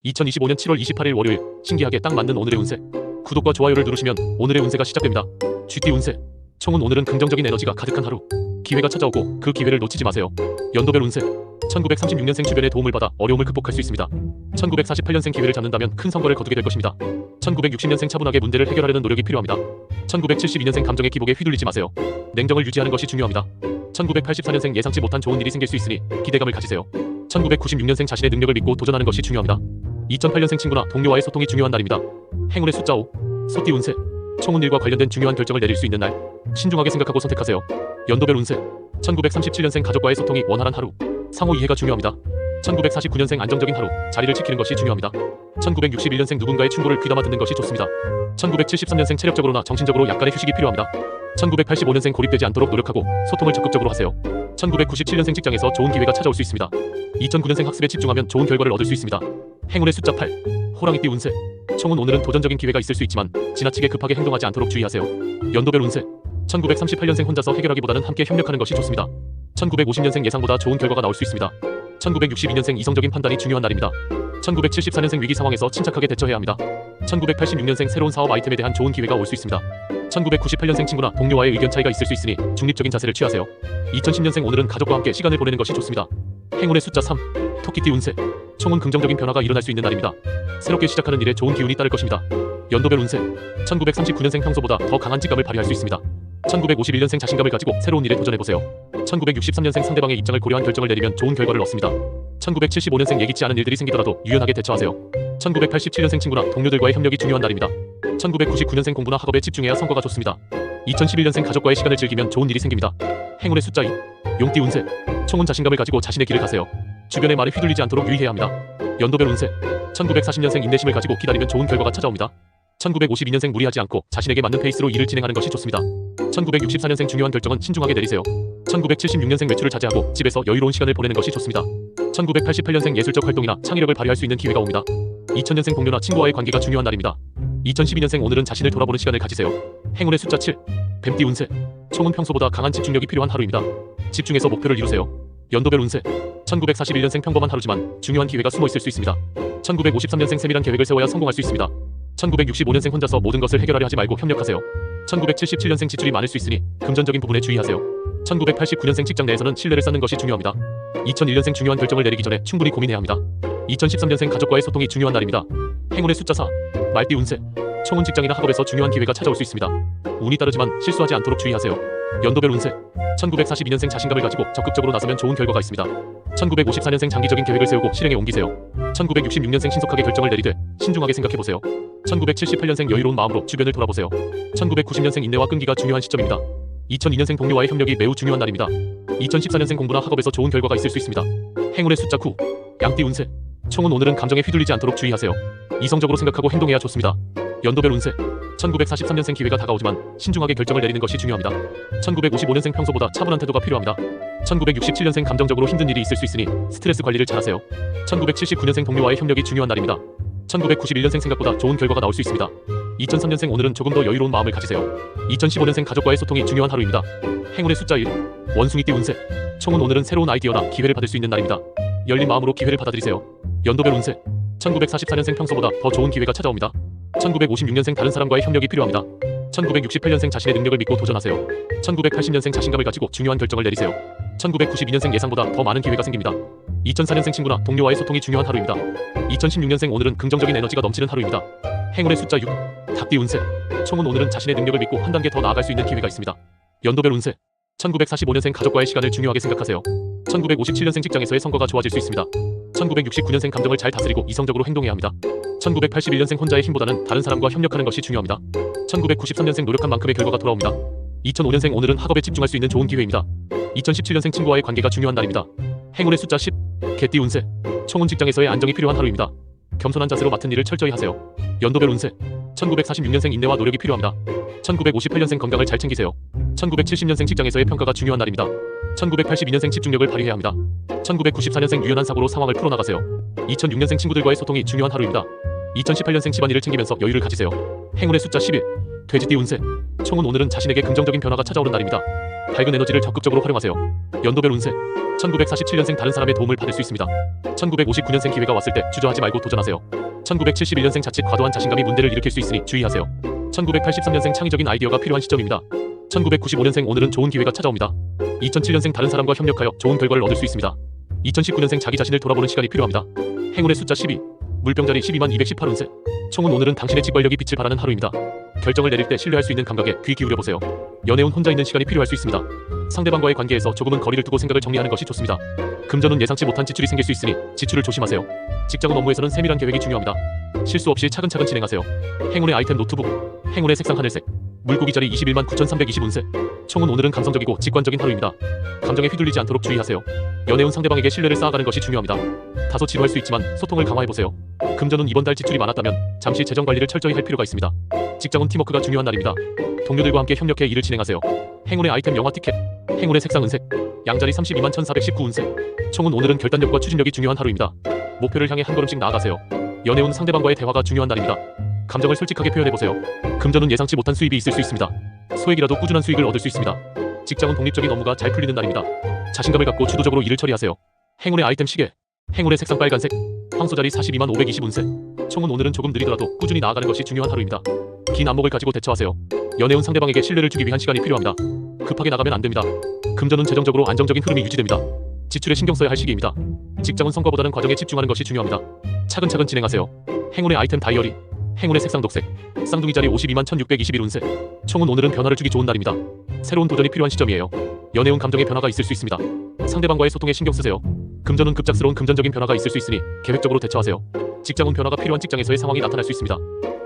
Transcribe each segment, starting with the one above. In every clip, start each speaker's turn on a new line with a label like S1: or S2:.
S1: 2025년 7월 28일 월요일, 신기하게 딱 맞는 오늘의 운세. 구독과 좋아요를 누르시면 오늘의 운세가 시작됩니다. 쥐띠 운세. 총은 오늘은 긍정적인 에너지가 가득한 하루. 기회가 찾아오고 그 기회를 놓치지 마세요. 연도별 운세. 1936년생 주변의 도움을 받아 어려움을 극복할 수 있습니다. 1948년생 기회를 잡는다면 큰 성과를 거두게 될 것입니다. 1960년생 차분하게 문제를 해결하려는 노력이 필요합니다. 1972년생 감정의 기복에 휘둘리지 마세요. 냉정을 유지하는 것이 중요합니다. 1984년생 예상치 못한 좋은 일이 생길 수 있으니 기대감을 가지세요. 1996년생 자신의 능력을 믿고 도전하는 것이 중요합니다. 2008년생 친구나 동료와의 소통이 중요한 날입니다. 행운의 숫자 5. 소띠 운세. 총은 일과 관련된 중요한 결정을 내릴 수 있는 날. 신중하게 생각하고 선택하세요. 연도별 운세. 1937년생 가족과의 소통이 원활한 하루. 상호 이해가 중요합니다. 1949년생 안정적인 하루. 자리를 지키는 것이 중요합니다. 1961년생 누군가의 충고를 귀담아 듣는 것이 좋습니다. 1973년생 체력적으로나 정신적으로 약간의 휴식이 필요합니다. 1985년생 고립되지 않도록 노력하고 소통을 적극적으로 하세요. 1997년생 직장에서 좋은 기회가 찾아올 수 있습니다. 2009년생 학습에 집중하면 좋은 결과를 얻을 수 있습니다. 행운의 숫자 8. 호랑이띠 운세. 총은 오늘은 도전적인 기회가 있을 수 있지만 지나치게 급하게 행동하지 않도록 주의하세요. 연도별 운세. 1938년생 혼자서 해결하기보다는 함께 협력하는 것이 좋습니다. 1950년생 예상보다 좋은 결과가 나올 수 있습니다. 1962년생 이성적인 판단이 중요한 날입니다. 1974년생 위기 상황에서 침착하게 대처해야 합니다. 1986년생 새로운 사업 아이템에 대한 좋은 기회가 올 수 있습니다. 1998년생 친구나 동료와의 의견 차이가 있을 수 있으니 중립적인 자세를 취하세요. 2010년생 오늘은 가족과 함께 시간을 보내는 것이 좋습니다. 행운의 숫자 3. 토끼띠 운세. 총은 긍정적인 변화가 일어날 수 있는 날입니다. 새롭게 시작하는 일에 좋은 기운이 따를 것입니다. 연도별 운세. 1939년생 평소보다 더 강한 직감을 발휘할 수 있습니다. 1951년생 자신감을 가지고 새로운 일에 도전해보세요. 1963년생 상대방의 입장을 고려한 결정을 내리면 좋은 결과를 얻습니다. 1975년생 예기치 않은 일들이 생기더라도 유연하게 대처하세요. 1987년생 친구나 동료들과의 협력이 중요한 날입니다. 1999년생 공부나 학업에 집중해야 성과가 좋습니다. 2011년생 가족과의 시간을 즐기면 좋은 일이 생깁니다. 행운의 숫자 2. 용띠 운세. 총은 자신감을 가지고 자신의 길을 가세요. 주변의 말에 휘둘리지 않도록 유의해야 합니다. 연도별 운세. 1940년생 인내심을 가지고 기다리면 좋은 결과가 찾아옵니다. 1952년생 무리하지 않고 자신에게 맞는 페이스로 일을 진행하는 것이 좋습니다. 1964년생 중요한 결정은 신중하게 내리세요. 1976년생 외출을 자제하고 집에서 여유로운 시간을 보내는 것이 좋습니다. 1988년생 예술적 활동이나 창의력을 발휘할 수 있는 기회가 옵니다. 2000년생 동료나 친구와의 관계가 중요한 날입니다. 2012년생 오늘은 자신을 돌아보는 시간을 가지세요. 행운의 숫자 7. 뱀띠 운세. 총은 평소보다 강한 집중력이 필요한 하루입니다. 집중해서 목표를 이루세요. 연도별 운세. 1941년생 평범한 하루지만 중요한 기회가 숨어 있을 수 있습니다. 1953년생 세밀한 계획을 세워야 성공할 수 있습니다. 1965년생 혼자서 모든 것을 해결하려 하지 말고 협력하세요. 1977년생 지출이 많을 수 있으니 금전적인 부분에 주의하세요. 1989년생 직장 내에서는 신뢰를 쌓는 것이 중요합니다. 2001년생 중요한 결정을 내리기 전에 충분히 고민해야 합니다. 2013년생 가족과의 소통이 중요한 날입니다. 행운의 숫자 4. 말띠 운세. 총은 직장이나 학업에서 중요한 기회가 찾아올 수 있습니다. 운이 따르지만 실수하지 않도록 주의하세요. 연도별 운세. 1942년생 자신감을 가지고 적극적으로 나서면 좋은 결과가 있습니다. 1954년생 장기적인 계획을 세우고 실행에 옮기세요. 1966년생 신속하게 결정을 내리되 신중하게 생각해보세요. 1978년생 여유로운 마음으로 주변을 돌아보세요. 1990년생 인내와 끈기가 중요한 시점입니다. 2002년생 동료와의 협력이 매우 중요한 날입니다. 2014년생 공부나 학업에서 좋은 결과가 있을 수 있습니다. 행운의 숫자 9. 양띠 운세. 총은 오늘은 감정에 휘둘리지 않도록 주의하세요. 이성적으로 생각하고 행동해야 좋습니다. 연도별 운세. 1943년생 기회가 다가오지만 신중하게 결정을 내리는 것이 중요합니다. 1955년생 평소보다 차분한 태도가 필요합니다. 1967년생 감정적으로 힘든 일이 있을 수 있으니 스트레스 관리를 잘하세요. 1979년생 동료와의 협력이 중요한 날입니다. 1991년생 생각보다 좋은 결과가 나올 수 있습니다. 2003년생 오늘은 조금 더 여유로운 마음을 가지세요. 2015년생 가족과의 소통이 중요한 하루입니다. 행운의 숫자 1. 원숭이띠 운세. 총은 오늘은 새로운 아이디어나 기회를 받을 수 있는 날입니다. 열린 마음으로 기회를 받아들이세요. 연도별 운세. 1944년생 평소보다 더 좋은 기회가 찾아옵니다. 1956년생 다른 사람과의 협력이 필요합니다. 1968년생 자신의 능력을 믿고 도전하세요. 1980년생 자신감을 가지고 중요한 결정을 내리세요. 1992년생 예상보다 더 많은 기회가 생깁니다. 2004년생 친구나 동료와의 소통이 중요한 하루입니다. 2016년생 오늘은 긍정적인 에너지가 넘치는 하루입니다. 행운의 숫자 6. 닭띠 운세. 총은 오늘은 자신의 능력을 믿고 한 단계 더 나아갈 수 있는 기회가 있습니다. 연도별 운세. 1945년생 가족과의 시간을 중요하게 생각하세요. 1957년생 직장에서의 성과가 좋아질 수 있습니다. 1969년생 감정을 잘 다스리고 이성적으로 행동해야 합니다. 1981년생 혼자의 힘보다는 다른 사람과 협력하는 것이 중요합니다. 1993년생 노력한 만큼의 결과가 돌아옵니다. 2005년생 오늘은 학업에 집중할 수 있는 좋은 기회입니다. 2017년생 친구와의 관계가 중요한 날입니다. 행운의 숫자 10. 개띠 운세. 총은 직장에서의 안정이 필요한 하루입니다. 겸손한 자세로 맡은 일을 철저히 하세요. 연도별 운세. 1946년생 인내와 노력이 필요합니다. 1958년생 건강을 잘 챙기세요. 1970년생 직장에서의 평가가 중요한 날입니다. 1982년생 집중력을 발휘해야 합니다. 1994년생 유연한 사고로 상황을 풀어나가세요. 2006년생 친구들과의 소통이 중요한 하루입니다. 2018년생 집안일을 챙기면서 여유를 가지세요. 행운의 숫자 11. 돼지띠 운세. 총은 오늘은 자신에게 긍정적인 변화가 찾아오는 날입니다. 밝은 에너지를 적극적으로 활용하세요. 연도별 운세. 1947년생 다른 사람의 도움을 받을 수 있습니다. 1959년생 기회가 왔을 때 주저하지 말고 도전하세요. 1971년생 자칫 과도한 자신감이 문제를 일으킬 수 있으니 주의하세요. 1983년생 창의적인 아이디어가 필요한 시점입니다. 1995년생 오늘은 좋은 기회가 찾아옵니다. 2007년생 다른 사람과 협력하여 좋은 결과를 얻을 수 있습니다. 2019년생 자기 자신을 돌아보는 시간이 필요합니다. 행운의 숫자 12, 물병자리 122,218 운세. 총은 오늘은 당신의 직관력이 빛을 발하는 하루입니다. 결정을 내릴 때 신뢰할 수 있는 감각에 귀 기울여보세요. 연애운 혼자 있는 시간이 필요할 수 있습니다. 상대방과의 관계에서 조금은 거리를 두고 생각을 정리하는 것이 좋습니다. 금전운 예상치 못한 지출이 생길 수 있으니 지출을 조심하세요. 직장은 업무에서는 세밀한 계획이 중요합니다. 실수 없이 차근차근 진행하세요. 행운의 아이템 노트북, 행운의 색상 하늘색, 물고기 자리 219,320 운세. 총은 오늘은 감성적이고 직관적인 하루입니다. 감정에 휘둘리지 않도록 주의하세요. 연애운 상대방에게 신뢰를 쌓아가는 것이 중요합니다. 다소 지루할 수 있지만 소통을 강화해보세요. 금전운 이번 달 지출이 많았다면 잠시 재정 관리를 철저히 할 필요가 있습니다. 직장은 팀워크가 중요한 날입니다. 동료들과 함께 협력해 일을 진행하세요. 행운의 아이템 영화 티켓, 행운의 색상 은색, 양자리 321,1,419 운세. 총은 오늘은 결단력과 추진력이 중요한 하루입니다. 목표를 향해 한 걸음씩 나아가세요. 연애운 상대방과의 대화가 중요한 날입니다. 감정을 솔직하게 표현해보세요. 금전은 예상치 못한 수입이 있을 수 있습니다. 소액이라도 꾸준한 수익을 얻을 수 있습니다. 직장은 독립적인 업무가 잘 풀리는 날입니다. 자신감을 갖고 주도적으로 일을 처리하세요. 행운의 아이템 시계, 행운의 색상 빨간색, 황소자리 425,520 운세. 총은 오늘은 조금 느리더라도 꾸준히 나아가는 것이 중요한 하루입니다. 긴 안목을 가지고 대처하세요. 연애운 상대방에게 신뢰를 주기 위한 시간이 필요합니다. 급하게 나가면 안 됩니다. 금전은 재정적으로 안정적인 흐름이 유지됩니다. 지출에 신경 써야 할 시기입니다. 직장은 성과보다는 과정에 집중하는 것이 중요합니다. 차근차근 진행하세요. 행운의 아이템 다이어리, 행운의 색상 녹색, 쌍둥이 자리 521,621 운세. 총은 오늘은 변화를 주기 좋은 날입니다. 새로운 도전이 필요한 시점이에요. 연애운 감정의 변화가 있을 수 있습니다. 상대방과의 소통에 신경 쓰세요. 금전은 급작스러운 금전적인 변화가 있을 수 있으니 계획적으로 대처하세요. 직장은 변화가 필요한 직장에서의 상황이 나타날 수 있습니다.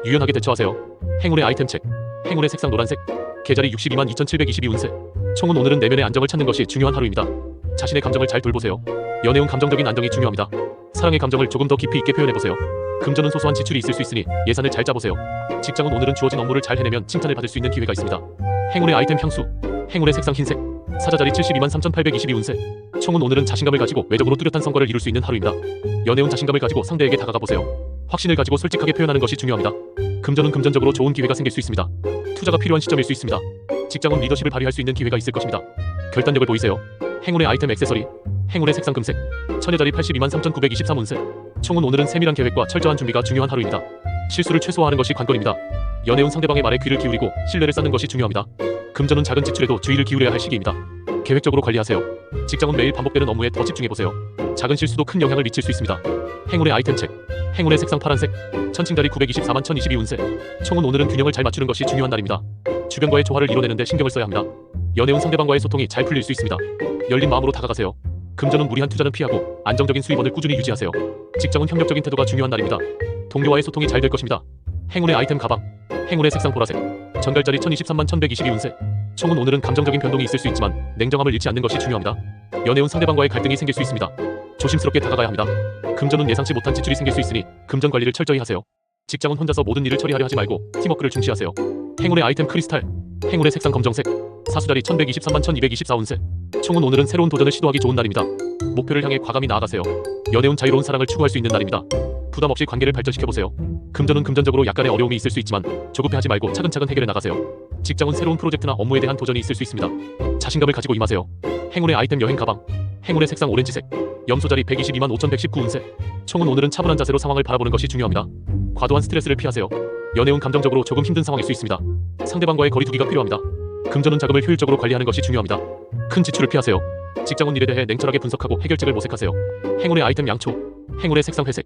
S1: 유연하게 대처하세요. 행운의 아이템 책, 행운의 색상 노란색, 계자리 622,2,722 운세. 총은 오늘은 내면의 안정을 찾는 것이 중요한 하루입니다. 자신의 감정을 잘 돌보세요. 연애운 감정적인 안정이 중요합니다. 사랑의 감정을 조금 더 깊이 있게 표현해보세요. 금전은 소소한 지출이 있을 수 있으니 예산을 잘 짜보세요. 직장은 오늘은 주어진 업무를 잘 해내면 칭찬을 받을 수 있는 기회가 있습니다. 행운의 아이템 향수, 행운의 색상 흰색, 사자자리 723,382 운세. 총은 오늘은 자신감을 가지고 외적으로 뚜렷한 성과를 이룰 수 있는 하루입니다. 연애운 자신감을 가지고 상대에게 다가가보세요. 확신을 가지고 솔직하게 표현하는 것이 중요합니다. 금전은 금전적으로 좋은 기회가 생길 수 있습니다. 투자가 필요한 시점일 수 있습니다. 직장은 리더십을 발휘할 수 있는 기회가 있을 것입니다. 결단력을 보이세요. 행운의 아이템 액세서리, 행운의 색상 금색, 처녀자리 823,923 운세. 총은 오늘은 세밀한 계획과 철저한 준비가 중요한 하루입니다. 실수를 최소화하는 것이 관건입니다. 연애운 상대방의 말에 귀를 기울이고 신뢰를 쌓는 것이 중요합니다. 금전은 작은 지출에도 주의를 기울여야 할 시기입니다. 계획적으로 관리하세요. 직장은 매일 반복되는 업무에 더 집중해보세요. 작은 실수도 큰 영향을 미칠 수 있습니다. 행운의 아이템 책, 행운의 색상 파란색, 천칭자리 924,1,022 운세. 총은 오늘은 균형을 잘 맞추는 것이 중요한 날입니다. 주변과의 조화를 이뤄내는 데 신경을 써야 합니다. 연애운 상대방과의 소통이 잘 풀릴 수 있습니다. 열린 마음으로 다가가세요. 금전은 무리한 투자는 피하고 안정적인 수입원을 꾸준히 유지하세요. 직장은 협력적인 태도가 중요한 날입니다. 동료와의 소통이 잘 될 것입니다. 행운의 아이템 가방, 행운의 색상 보라색, 전갈자리 1,023,1,122 운세. 총은 오늘은 감정적인 변동이 있을 수 있지만 냉정함을 잃지 않는 것이 중요합니다. 연애운 상대방과의 갈등이 생길 수 있습니다. 조심스럽게 다가가야 합니다. 금전은 예상치 못한 지출이 생길 수 있으니 금전 관리를 철저히 하세요. 직장은 혼자서 모든 일을 처리하려 하지 말고 팀워크를 중시하세요. 행운의 아이템 크리스탈, 행운의 색상 검정색, 사수자리 1,123,1,224 운세. 총은 오늘은 새로운 도전을 시도하기 좋은 날입니다. 목표를 향해 과감히 나아가세요. 연애운 자유로운 사랑을 추구할 수 있는 날입니다. 부담 없이 관계를 발전시켜보세요. 금전은 금전적으로 약간의 어려움이 있을 수 있지만 조급해하지 말고 차근차근 해결해 나가세요. 직장은 새로운 프로젝트나 업무에 대한 도전이 있을 수 있습니다. 자신감을 가지고 임하세요. 행운의 아이템 여행 가방, 행운의 색상 오렌지색, 염소자리 122,5,119 운세. 총은 오늘은 차분한 자세로 상황을 바라보는 것이 중요합니다. 과도한 스트레스를 피하세요. 연애운 감정적으로 조금 힘든 상황일 수 있습니다. 상대방과의 거리두기가 필요합니다. 금전은 자금을 효율적으로 관리하는 것이 중요합니다. 큰 지출을 피하세요. 직장은 일에 대해 냉철하게 분석하고 해결책을 모색하세요. 행운의 아이템 양초, 행운의 색상 회색,